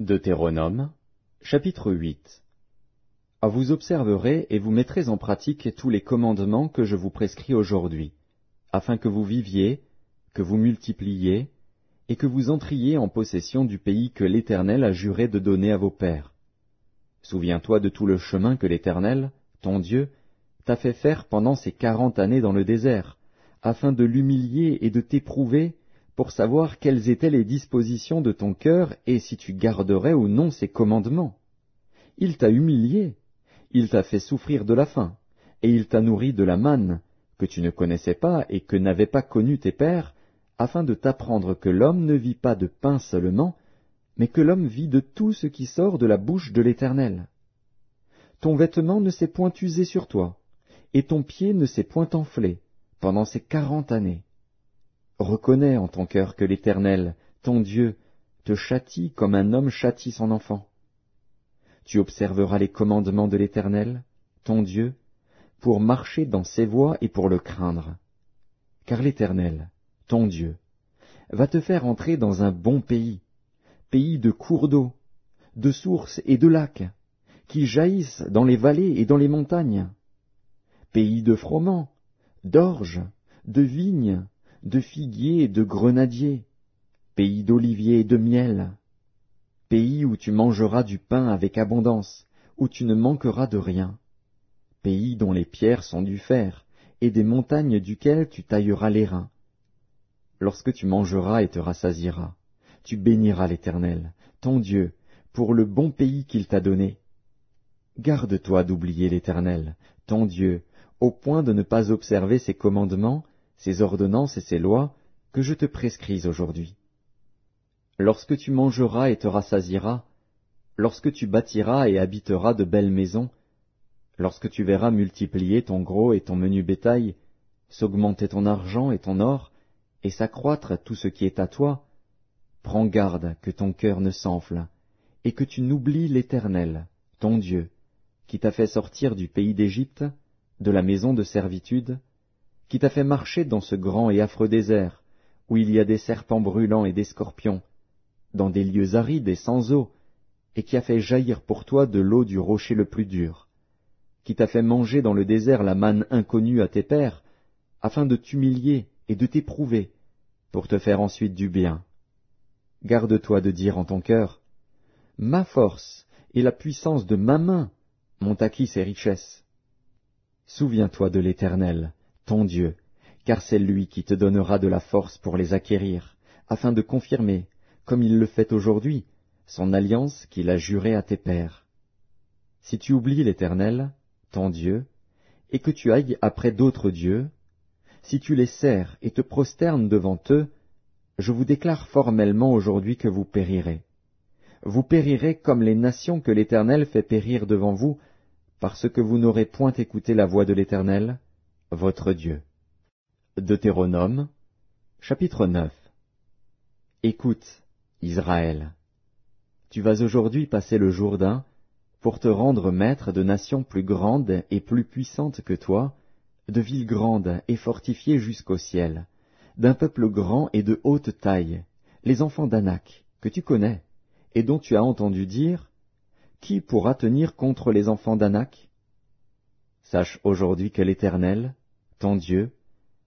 Deutéronome, chapitre 8. Vous observerez et vous mettrez en pratique tous les commandements que je vous prescris aujourd'hui, afin que vous viviez, que vous multipliiez, et que vous entriez en possession du pays que l'Éternel a juré de donner à vos pères. Souviens-toi de tout le chemin que l'Éternel, ton Dieu, t'a fait faire pendant ces 40 années dans le désert, afin de l'humilier et de t'éprouver, pour savoir quelles étaient les dispositions de ton cœur et si tu garderais ou non ses commandements. Il t'a humilié, il t'a fait souffrir de la faim, et il t'a nourri de la manne, que tu ne connaissais pas et que n'avaient pas connu tes pères, afin de t'apprendre que l'homme ne vit pas de pain seulement, mais que l'homme vit de tout ce qui sort de la bouche de l'Éternel. Ton vêtement ne s'est point usé sur toi, et ton pied ne s'est point enflé, pendant ces 40 années. Reconnais en ton cœur que l'Éternel, ton Dieu, te châtie comme un homme châtie son enfant. Tu observeras les commandements de l'Éternel, ton Dieu, pour marcher dans ses voies et pour le craindre. Car l'Éternel, ton Dieu, va te faire entrer dans un bon pays, pays de cours d'eau, de sources et de lacs, qui jaillissent dans les vallées et dans les montagnes, pays de froment, d'orge, de vignes, de figuiers et de grenadiers, pays d'oliviers et de miel, pays où tu mangeras du pain avec abondance, où tu ne manqueras de rien, pays dont les pierres sont du fer, et des montagnes duquel tu tailleras les reins. Lorsque tu mangeras et te rassasieras, tu béniras l'Éternel, ton Dieu, pour le bon pays qu'il t'a donné. Garde-toi d'oublier l'Éternel, ton Dieu, au point de ne pas observer ses commandements, ses ordonnances et ses lois que je te prescris aujourd'hui. Lorsque tu mangeras et te rassasieras, lorsque tu bâtiras et habiteras de belles maisons, lorsque tu verras multiplier ton gros et ton menu bétail, s'augmenter ton argent et ton or, et s'accroître tout ce qui est à toi, prends garde que ton cœur ne s'enfle, et que tu n'oublies l'Éternel, ton Dieu, qui t'a fait sortir du pays d'Égypte, de la maison de servitude, qui t'a fait marcher dans ce grand et affreux désert, où il y a des serpents brûlants et des scorpions, dans des lieux arides et sans eau, et qui a fait jaillir pour toi de l'eau du rocher le plus dur, qui t'a fait manger dans le désert la manne inconnue à tes pères, afin de t'humilier et de t'éprouver, pour te faire ensuite du bien. Garde-toi de dire en ton cœur, « Ma force et la puissance de ma main m'ont acquis ces richesses. » Souviens-toi de l'Éternel, ton Dieu, car c'est lui qui te donnera de la force pour les acquérir, afin de confirmer, comme il le fait aujourd'hui, son alliance qu'il a jurée à tes pères. Si tu oublies l'Éternel, ton Dieu, et que tu ailles après d'autres dieux, si tu les sers et te prosternes devant eux, je vous déclare formellement aujourd'hui que vous périrez. Vous périrez comme les nations que l'Éternel fait périr devant vous, parce que vous n'aurez point écouté la voix de l'Éternel, votre Dieu. Deutéronome, chapitre 9. Écoute, Israël, tu vas aujourd'hui passer le Jourdain pour te rendre maître de nations plus grandes et plus puissantes que toi, de villes grandes et fortifiées jusqu'au ciel, d'un peuple grand et de haute taille, les enfants d'Anak, que tu connais, et dont tu as entendu dire, « Qui pourra tenir contre les enfants d'Anak ?» Sache aujourd'hui que l'Éternel, ton Dieu,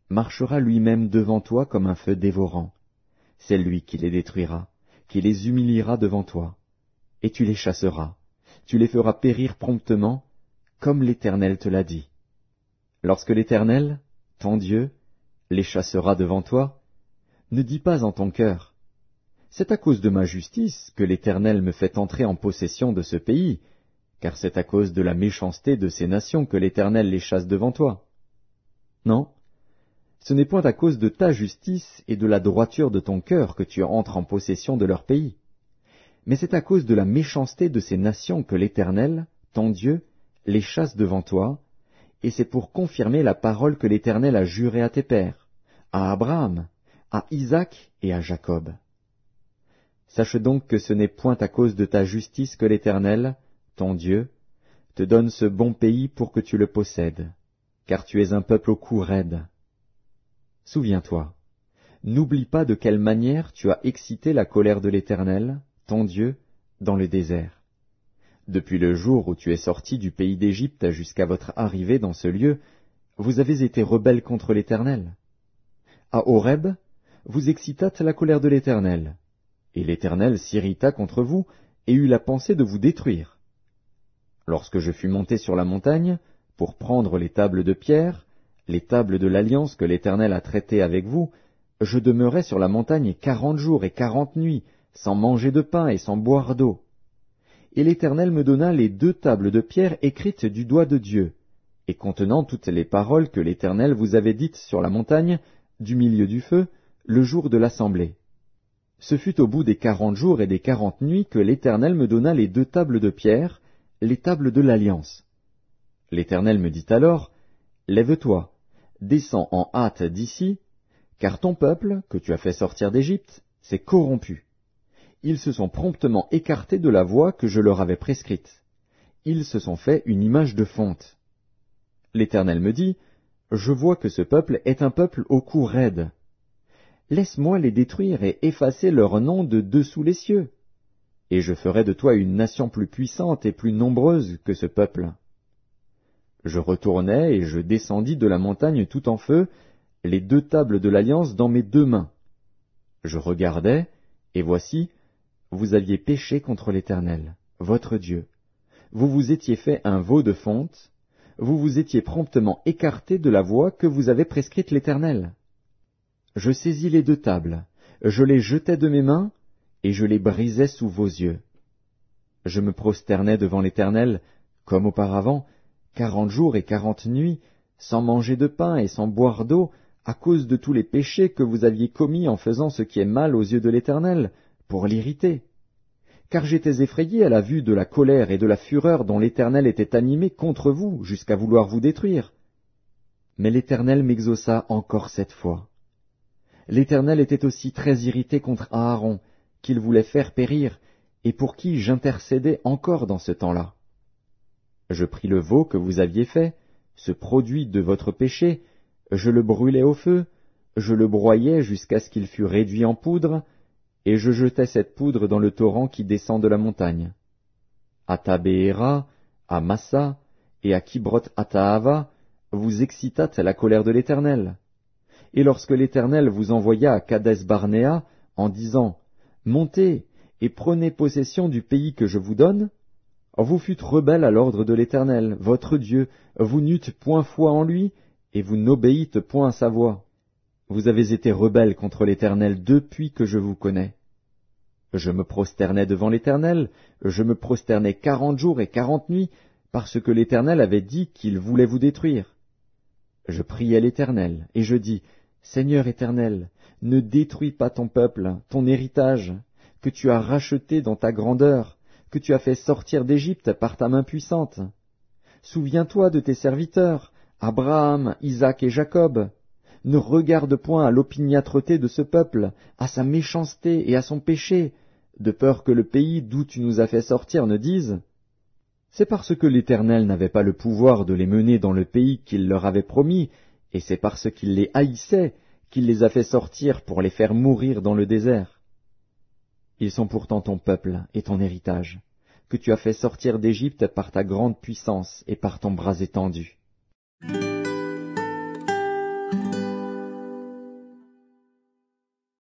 marchera lui-même devant toi comme un feu dévorant. C'est lui qui les détruira, qui les humiliera devant toi, et tu les chasseras, tu les feras périr promptement, comme l'Éternel te l'a dit. Lorsque l'Éternel, ton Dieu, les chassera devant toi, ne dis pas en ton cœur, « C'est à cause de ma justice que l'Éternel me fait entrer en possession de ce pays, car c'est à cause de la méchanceté de ces nations que l'Éternel les chasse devant toi. » Non, ce n'est point à cause de ta justice et de la droiture de ton cœur que tu entres en possession de leur pays, mais c'est à cause de la méchanceté de ces nations que l'Éternel, ton Dieu, les chasse devant toi, et c'est pour confirmer la parole que l'Éternel a jurée à tes pères, à Abraham, à Isaac et à Jacob. Sache donc que ce n'est point à cause de ta justice que l'Éternel, ton Dieu, te donne ce bon pays pour que tu le possèdes, car tu es un peuple au cou raide. Souviens-toi, n'oublie pas de quelle manière tu as excité la colère de l'Éternel, ton Dieu, dans le désert. Depuis le jour où tu es sorti du pays d'Égypte jusqu'à votre arrivée dans ce lieu, vous avez été rebelles contre l'Éternel. À Horeb, vous excitâtes la colère de l'Éternel, et l'Éternel s'irrita contre vous et eut la pensée de vous détruire. Lorsque je fus monté sur la montagne, pour prendre les tables de pierre, les tables de l'alliance que l'Éternel a traitées avec vous, je demeurai sur la montagne 40 jours et 40 nuits, sans manger de pain et sans boire d'eau. Et l'Éternel me donna les 2 tables de pierre écrites du doigt de Dieu, et contenant toutes les paroles que l'Éternel vous avait dites sur la montagne, du milieu du feu, le jour de l'assemblée. Ce fut au bout des 40 jours et des 40 nuits que l'Éternel me donna les 2 tables de pierre, les tables de l'Alliance. L'Éternel me dit alors, « Lève-toi, descends en hâte d'ici, car ton peuple, que tu as fait sortir d'Égypte, s'est corrompu. Ils se sont promptement écartés de la voie que je leur avais prescrite. Ils se sont fait une image de fonte. » L'Éternel me dit, « Je vois que ce peuple est un peuple au cou raide. Laisse-moi les détruire et effacer leur nom de dessous les cieux, et je ferai de toi une nation plus puissante et plus nombreuse que ce peuple. » Je retournai et je descendis de la montagne tout en feu, les 2 tables de l'Alliance dans mes 2 mains. Je regardai, et voici, vous aviez péché contre l'Éternel, votre Dieu. Vous vous étiez fait un veau de fonte, vous vous étiez promptement écarté de la voie que vous avait prescrite l'Éternel. Je saisis les 2 tables, je les jetai de mes mains, et je les brisai sous vos yeux. Je me prosternai devant l'Éternel, comme auparavant, 40 jours et 40 nuits, sans manger de pain et sans boire d'eau, à cause de tous les péchés que vous aviez commis en faisant ce qui est mal aux yeux de l'Éternel, pour l'irriter. Car j'étais effrayé à la vue de la colère et de la fureur dont l'Éternel était animé contre vous, jusqu'à vouloir vous détruire. Mais l'Éternel m'exauça encore 7 fois. L'Éternel était aussi très irrité contre Aaron, qu'il voulait faire périr, et pour qui j'intercédais encore dans ce temps-là. Je pris le veau que vous aviez fait, ce produit de votre péché, je le brûlai au feu, je le broyai jusqu'à ce qu'il fût réduit en poudre, et je jetai cette poudre dans le torrent qui descend de la montagne. À Tabéhéra, à Massa et à Kibroth-Hattaava, vous excitâtes la colère de l'Éternel. Et lorsque l'Éternel vous envoya à Kadès-Barnéa, en disant, « Montez et prenez possession du pays que je vous donne », vous fûtes rebelles à l'ordre de l'Éternel, votre Dieu, vous n'eûtes point foi en lui, et vous n'obéîtes point à sa voix. Vous avez été rebelles contre l'Éternel depuis que je vous connais. Je me prosternai devant l'Éternel, je me prosternai 40 jours et 40 nuits, parce que l'Éternel avait dit qu'il voulait vous détruire. Je priai l'Éternel, et je dis, « Seigneur Éternel, ne détruis pas ton peuple, ton héritage, que tu as racheté dans ta grandeur, que tu as fait sortir d'Égypte par ta main puissante. Souviens-toi de tes serviteurs, Abraham, Isaac et Jacob. Ne regarde point à l'opiniâtreté de ce peuple, à sa méchanceté et à son péché, de peur que le pays d'où tu nous as fait sortir ne dise, « C'est parce que l'Éternel n'avait pas le pouvoir de les mener dans le pays qu'il leur avait promis, et c'est parce qu'il les haïssait qu'il les a fait sortir pour les faire mourir dans le désert. Ils sont pourtant ton peuple et ton héritage, que tu as fait sortir d'Égypte par ta grande puissance et par ton bras étendu. »